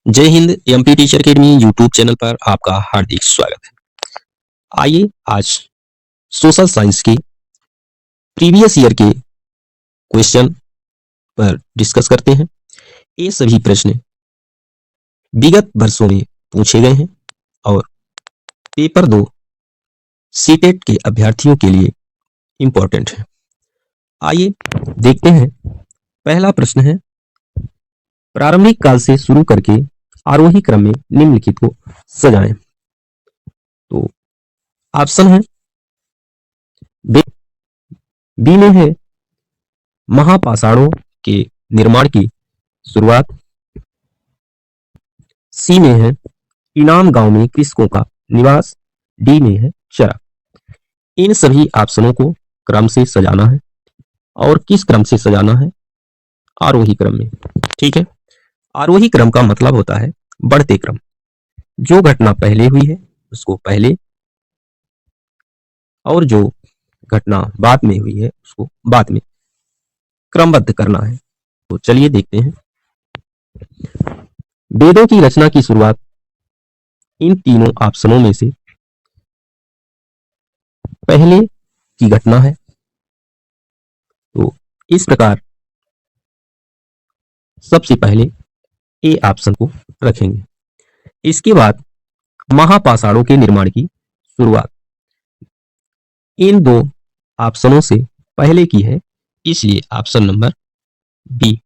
जय Hind. MP teacher academy YouTube channel पर आपका हार्दिक स्वागत है। आइए आज सोशल साइंस के प्रीवियस ईयर के क्वेश्चन पर डिस्कस करते हैं। ये सभी प्रश्न विगत वर्षों में पूछे गए हैं और पेपर 2 सीटेट के अभ्यर्थियों के लिए इंपॉर्टेंट है। आइए देखते हैं। पहला प्रश्न है, प्रारंभिक काल से शुरू करके आरोही क्रम में निम्नलिखित को सजाएं। तो ऑप्शन है बी में है महापाषाणों के निर्माण की शुरुआत, सी में है इनाम गांव में कृषकों का निवास, डी में है चरा। इन सभी ऑप्शनों को क्रम से सजाना है और किस क्रम से सजाना है? आरोही क्रम में। ठीक है, आरोही क्रम का मतलब होता है बढ़ते क्रम। जो घटना पहले हुई है उसको पहले और जो घटना बाद में हुई है उसको बाद में क्रमबद्ध करना है। तो चलिए देखते हैं। वेदों की रचना की शुरुआत इन तीनों ऑप्शनों में से पहले की घटना है, तो इस प्रकार सबसे पहले ए ऑप्शन को रखेंगे। इसके बाद महापाषाणों के निर्माण की शुरुआत इन दो ऑप्शनों से पहले की है, इसलिए option number B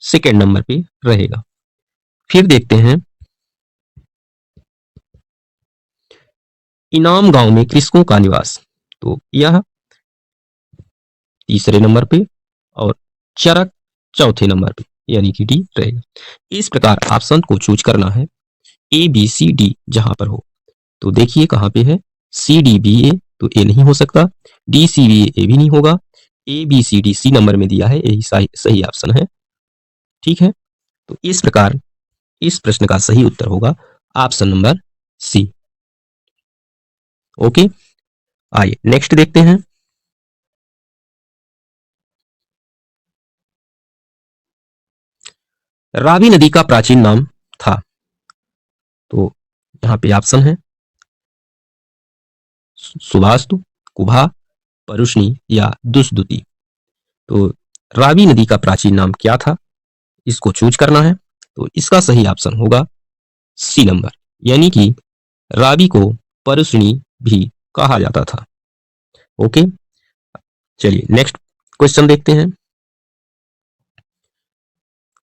second number पे रहेगा। फिर देखते हैं, इनाम गांव में कृषकों का निवास, तो यह तीसरे नंबर पे और चरक चौथे नंबर पे, यानी कि डी रहेगा। इस प्रकार ऑप्शन को चूज करना है ए बी सी डी जहां पर हो। तो देखिए कहां पे है, सी डी बी ए, तो ए नहीं हो सकता, डी सी बी ए भी नहीं होगा, A B C D C number में दिया है, यही सही ऑप्शन है। ठीक है, तो इस प्रकार इस प्रश्न का सही उत्तर होगा ऑप्शन नंबर सी। ओके, आइए नेक्स्ट देखते हैं। रावी नदी का प्राचीन नाम था, तो यहां पे ऑप्शन है सुभास्तु, कुभा, परुष्णी या दुष्दुति। तो रावी नदी का प्राचीन नाम क्या था, इसको चूज करना है। तो इसका सही ऑप्शन होगा सी नंबर, यानी कि रावी को परुष्णी भी कहा जाता था। ओके, चलिए नेक्स्ट क्वेश्चन देखते हैं।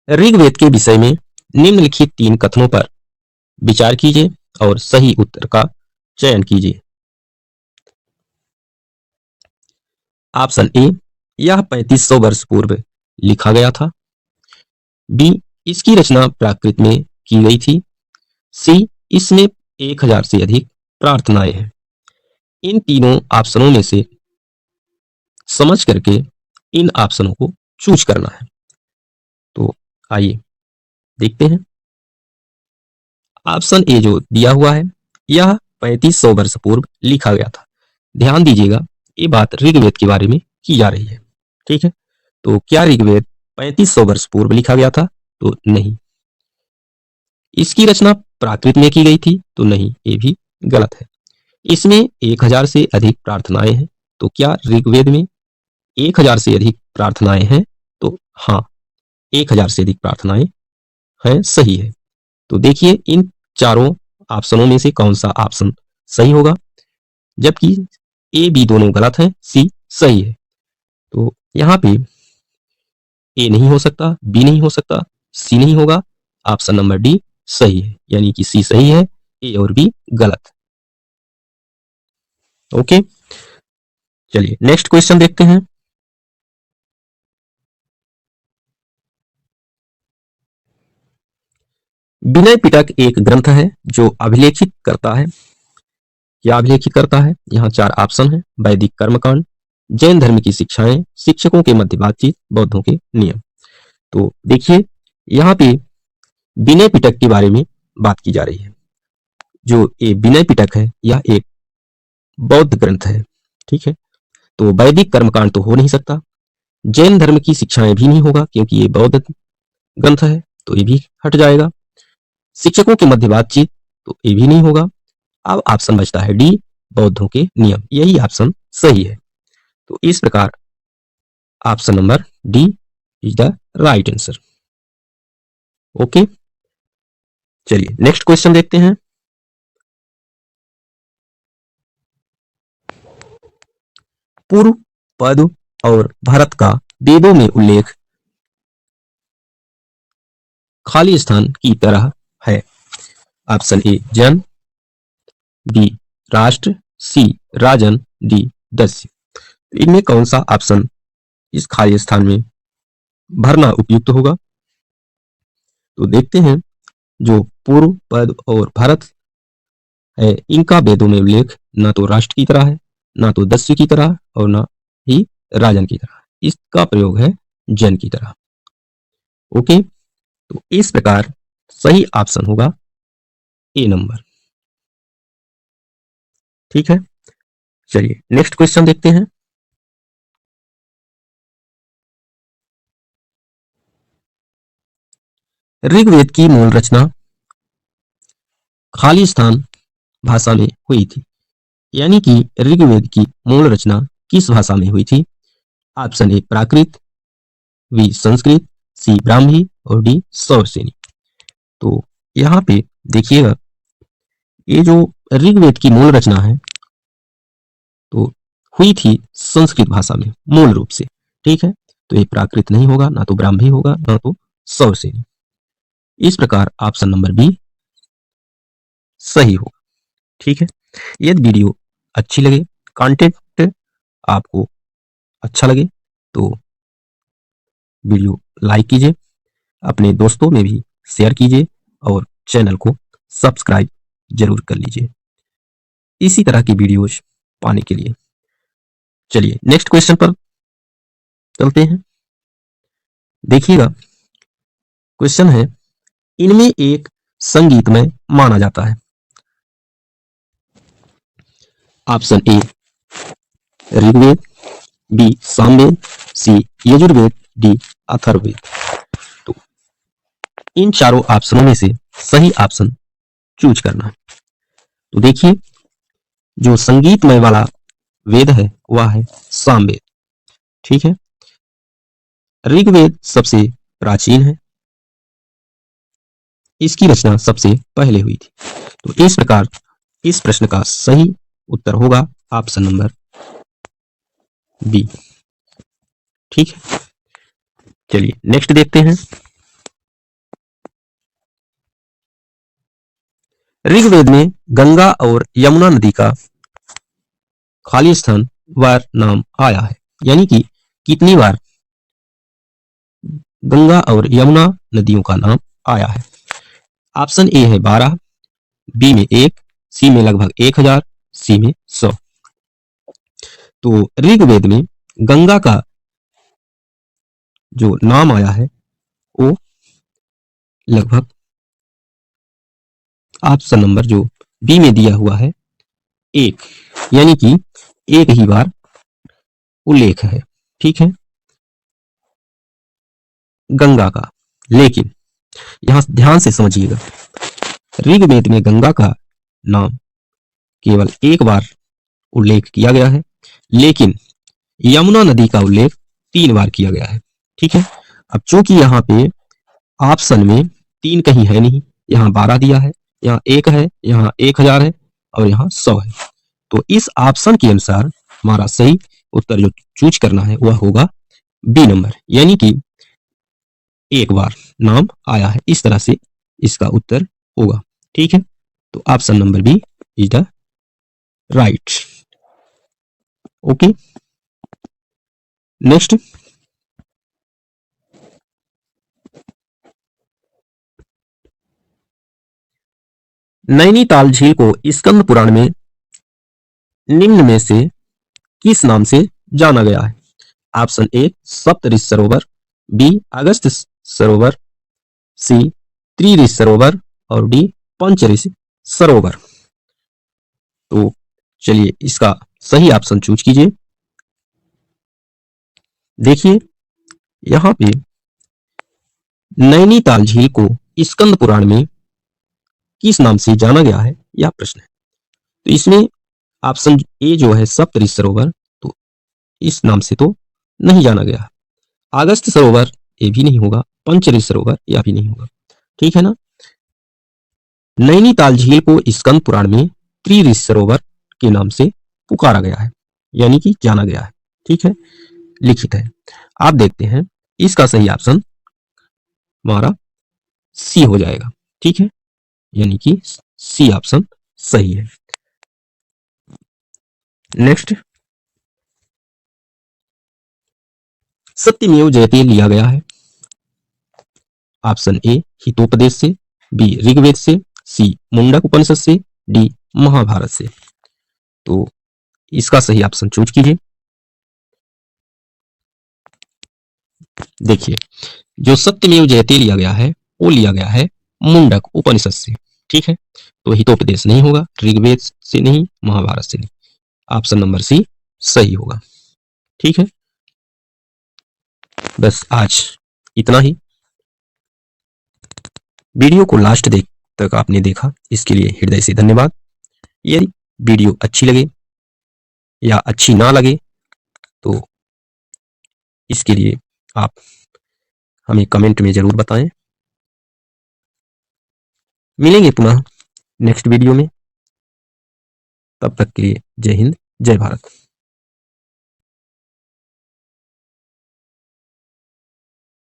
ऋग्वेद के विषय में निम्नलिखित 3 कथनों पर विचार कीजिए और सही उत्तर का चयन कीजिए। ऑप्शन ए, यह 3500 वर्ष पूर्व लिखा गया था, बी, इसकी रचना प्राकृत में की गई थी, सी, इसमें 1000 से अधिक प्रार्थनाएं हैं। इन तीनों ऑप्शनों में से समझ करके इन ऑप्शनों को चूज करना है। तो आइए देखते हैं। ऑप्शन ए जो दिया हुआ है, यह 3500 वर्ष पूर्व लिखा गया था। ध्यान दीजिएगा, ये बात ऋग्वेद के बारे में की जा रही है। ठीक है, तो क्या ऋग्वेद 3500 वर्ष पूर्व लिखा गया था? तो नहीं। इसकी रचना प्राकृत में की गई थी? तो नहीं, ये भी गलत है। इसमें 1000 से अधिक प्रार्थनाएं हैं, तो क्या ऋग्वेद में 1000 से अधिक प्रार्थनाएं हैं? तो हाँ, 1000 से अधिक प्रार्थनाएं हैं, सही है। तो देखिए इन चारों ऑप्शनों में से कौन सा ऑप्शन सही होगा, जबकि ए बी दोनों गलत हैं, सी सही है। तो यहाँ पे ए नहीं हो सकता, बी नहीं हो सकता, सी नहीं होगा, ऑप्शन नंबर डी सही है, यानी कि सी सही है, ए और बी गलत। ओके, चलिए नेक्स्ट क्वेश्चन देखते हैं। विनय पिटक एक ग्रंथ है जो अभिलेखित करता है, क्या अभिलेखित करता है? यहाँ 4 ऑप्शन है, वैदिक कर्मकांड, जैन धर्म की शिक्षाएं, शिक्षकों के मध्य बातचीत, बौद्धों के नियम। तो देखिए यहाँ पे विनय पिटक के बारे में बात की जा रही है। जो ये विनय पिटक है यह एक बौद्ध ग्रंथ है। ठीक है, तो वैदिक कर्मकांड तो हो नहीं सकता, जैन धर्म की शिक्षाएं भी नहीं होगा क्योंकि ये बौद्ध ग्रंथ है, तो ये भी हट जाएगा। शिक्षकों के मध्य बातचीत, तो ये भी नहीं होगा। अब ऑप्शन बचता है डी, बौद्धों के नियम। यही ऑप्शन सही है। तो इस प्रकार option number D is the right answer. Okay, चलिए नेक्स्ट क्वेश्चन देखते हैं। पूर्व, पद और भरत का वेदों में उल्लेख खाली स्थान की तरह है। ऑप्शन ए जन, बी राष्ट्र, सी राजन, डी दस्य। इनमें कौन सा ऑप्शन इस खाली स्थान में भरना उपयुक्त होगा? तो देखते हैं। जो पूर्व, पद और भरत है, इनका वेदों में उल्लेख ना तो राष्ट्र की तरह है, ना तो दस्य की तरह, और ना ही राजन की तरह। इसका प्रयोग है जन की तरह। ओके, तो इस प्रकार सही ऑप्शन होगा ए नंबर। ठीक है, चलिए नेक्स्ट क्वेश्चन देखते हैं। ऋग्वेद की मूल रचना खाली स्थान भाषा में हुई थी। यानी कि ऋग्वेद की मूल रचना किस भाषा में हुई थी? Option A Prakrit, B Sanskrit, C Brahmi और डी सौरसेनी। तो यहाँ पे देखिएगा, ये जो ऋग्वेद की मूल रचना है तो हुई थी संस्कृत भाषा में मूल रूप से। ठीक है, तो ये प्राकृत नहीं होगा, ना तो ब्राह्मी होगा, ना तो सौरसेनी। इस प्रकार ऑप्शन नंबर बी सही होगा। ठीक है, यदि वीडियो अच्छी लगे, कंटेंट आपको अच्छा लगे, तो वीडियो लाइक कीजिए, अपने दोस्तों में भी शेयर कीजिए और चैनल को सब्सक्राइब जरूर कर लीजिए इसी तरह की वीडियोज पाने के लिए। चलिए नेक्स्ट क्वेश्चन पर चलते हैं। देखिएगा, क्वेश्चन है, इनमें एक संगीतमय माना जाता है। Option A Rigveda, B Samaveda, C Yajurveda, D Atharvaveda. तो इन चारों ऑप्शनों में से सही ऑप्शन चूज करना है। तो देखिए, जो संगीतमय वाला वेद है वह है सामवेद। ठीक है, ऋग्वेद सबसे प्राचीन है, इसकी रचना सबसे पहले हुई थी। तो इस प्रकार इस प्रश्न का सही उत्तर होगा ऑप्शन नंबर बी। ठीक है, चलिए नेक्स्ट देखते हैं। ऋग्वेद में गंगा और यमुना नदी का खाली स्थान वार नाम आया है। यानी कि कितनी बार गंगा और यमुना नदियों का नाम आया है? ऑप्शन ए है 12, बी में 1, सी में लगभग 1000, सी में 100। तो ऋग्वेद में गंगा का जो नाम आया है वो लगभग ऑप्शन नंबर जो बी में दिया हुआ है 1, यानी कि एक ही बार उल्लेख है। ठीक है, गंगा का। लेकिन यहां ध्यान से समझिएगा, ऋग्वेद में गंगा का नाम केवल एक बार उल्लेख किया गया है, लेकिन यमुना नदी का उल्लेख 3 बार किया गया है। ठीक है, अब चूंकि यहाँ पे ऑप्शन में 3 कहीं है नहीं, यहाँ 12 दिया है, यहाँ 1 है, यहाँ 1000 है और यहाँ 100 है। तो इस ऑप्शन के अनुसार हमारा सही उत्तर जो चूज करना है वह होगा बी नंबर, यानी कि एक बार नाम आया है, इस तरह से इसका उत्तर होगा। ठीक है, तो option number B is the right. Okay, next. Nainital झील को स्कंद पुराण में निम्न में से किस नाम से जाना गया है? ऑप्शन ए सप्तऋषि सरोवर, बी अगस्त सरोवर, सी त्रिऋषि सरोवर और डी पंचऋषि सरोवर। तो चलिए इसका सही ऑप्शन चूज कीजिए। देखिए, यहां पे नैनीताल झील को स्कंद पुराण में किस नाम से जाना गया है, यह प्रश्न है। तो इसमें ऑप्शन ए जो है सप्तऋषि सरोवर, तो इस नाम से तो नहीं जाना गया। अगस्त सरोवर ये भी नहीं होगा, पंचऋषि सरोवर यह भी नहीं होगा, ठीक है ना। नैनीताल झील को स्कंद पुराण में त्रिऋषि सरोवर के नाम से पुकारा गया है, यानी कि जाना गया है, ठीक है, लिखित है। आप देखते हैं इसका सही ऑप्शन हमारा सी हो जाएगा, ठीक है, यानी कि सी ऑप्शन सही है। नेक्स्ट, सत्यमेव जयते लिया गया है। ऑप्शन ए हितोपदेश से, बी ऋग्वेद से, सी मुंडक उपनिषद से, डी महाभारत से। तो इसका सही ऑप्शन चूज कीजिए। देखिए, जो सत्यमेव जयते लिया गया है वो लिया गया है मुंडक उपनिषद से, ठीक है। तो हितोपदेश नहीं होगा, ऋग्वेद से नहीं, महाभारत से नहीं। ऑप्शन नंबर सी सही होगा, ठीक है। बस आज इतना ही। वीडियो को लास्ट तक आपने देखा, इसके लिए हृदय से धन्यवाद। यदि वीडियो अच्छी लगे या अच्छी ना लगे तो इसके लिए आप हमें कमेंट में जरूर बताएं। मिलेंगे पुनः नेक्स्ट वीडियो में, तब तक के लिए जय हिंद, जय भारत।